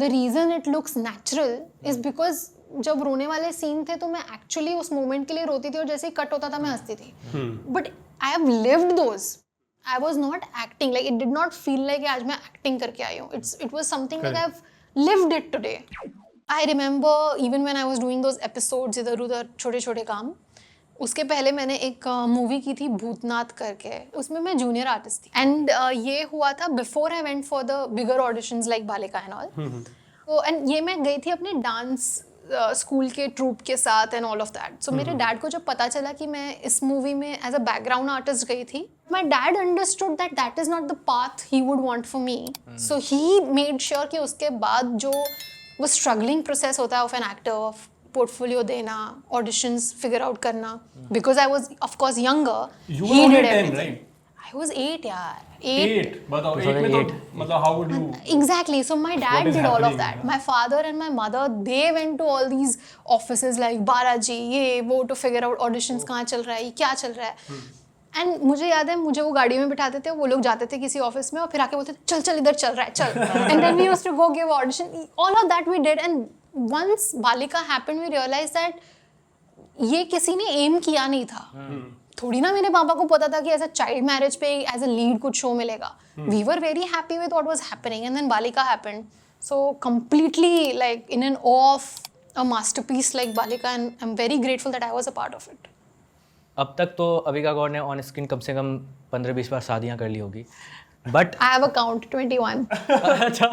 The reason it looks natural is because जब रोने वाले सीन थे तो मैं एक्चुअली उस मोमेंट के लिए रोती थी और जैसे ही कट होता था मैं हंसती थी. But I have lived those. I was not acting, like it did not feel like आज मैं acting करके आई हूँ. It was something like I've lived it today. I remember even when I was doing those episodes इधर उधर छोटे छोटे काम, उसके पहले मैंने एक मूवी की थी भूतनाथ करके, उसमें मैं जूनियर आर्टिस्ट थी. एंड ये हुआ था before I went for the bigger auditions like Balika and all. तो एंड ये मैं गई थी अपने डांस स्कूल के ट्रूप के साथ एंड ऑल ऑफ दैट. सो मेरे डैड को जब पता चला कि मैं इस मूवी में एज अ बैकग्राउंड आर्टिस्ट गई थी, my dad understood that that is not the path he would want for me. So he made sure कि उसके बाद जो वो स्ट्रगलिंग प्रोसेस होता है of an actor, of portfolio देना, ऑडिशंस फिगर आउट करना, because I was of course younger. He did everything. I was 8 यार. 8. बताओ 8 में तो मतलब how would you? Exactly. So my dad did all of that. My father and my mother, they went to all these offices like बाराजी ये वो to figure out auditions कहाँ चल रहा है, क्या चल रहा है. And मुझे याद है मुझे वो गाड़ी में बिठाते थे, वो लोग जाते थे किसी ऑफिस में और फिर आके बोलते थे चल चल इधर चल रहा है चल. And then we used to go give audition. All of that we did. And once Balika happened, we realized that ये किसी ने एम किया नहीं था. थोड़ी ना मेरे पापा को पता था कि एज अ चाइल्ड मैरिज पे एज अ लीड कुछ शो मिलेगा. We were very happy with what was happening and then Balika happened. So completely like in an of a masterpiece like Balika and I am very grateful that I was a part of it. अब तक तो अविका गौड़ ने on screen कम से कम 15-20 बार शादियां कर ली होगी, but I have a count 21. अच्छा.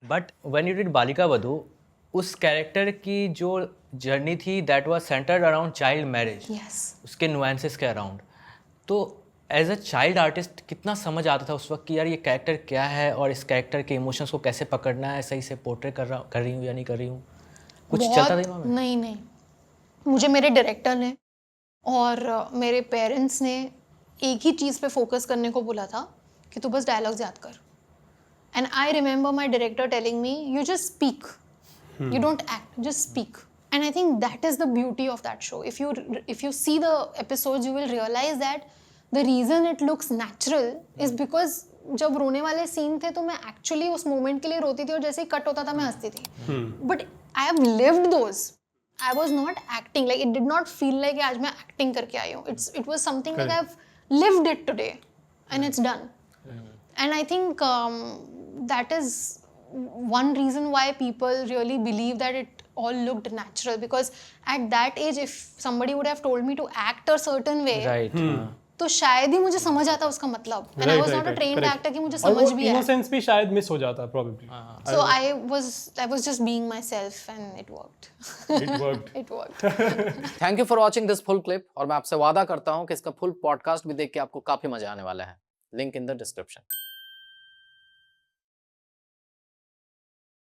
But when you did Balika Vadhu, उस कैरेक्टर की जो जर्नी थी that was centred around child marriage. Yes. उसके नुएंसेस के अराउंड. तो एज अ चाइल्ड आर्टिस्ट कितना समझ आता था उस वक्त कि यार ये कैरेक्टर क्या है और इस कैरेक्टर के इमोशंस को कैसे पकड़ना है, सही से पोर्ट्रे कर रही हूँ या नहीं कर रही हूँ, कुछ चलता था दिमाग में? नहीं. मुझे मेरे डायरेक्टर ने और मेरे पेरेंट्स ने एक ही चीज़ पे फोकस करने को बोला था कि तू बस डायलॉग्स याद कर. And I remember my director telling me you just speak, you don't act, just speak. And I think that is the beauty of that show. If you see the episodes, you will realize that the reason it looks natural is because जब रोने वाले scene थे तो मैं actually उस moment के लिए रोती थी और जैसे ही कट होता था मैं हंसती थी. But I have lived those. I was not acting, like it did not feel like आज मैं एक्टिंग करके आई हूँ. It was something like I have lived it today and it's done. And I think that is one reason why people really believe that it all looked natural, because at that age if somebody would have told me to act a certain way, right. तो शायद ही मुझे समझ आता उसका मतलब. And I was not a trained actor कि मुझे समझ भी आया. इनोसेंस भी शायद मिस हो जाता probably. So I was just being myself and it worked. It worked. Thank you for watching this full clip. और मैं आपसे वादा करता हूँ कि इसका फुल पॉडकास्ट भी देख के आपको काफी मजा आने वाला है. Link in the description.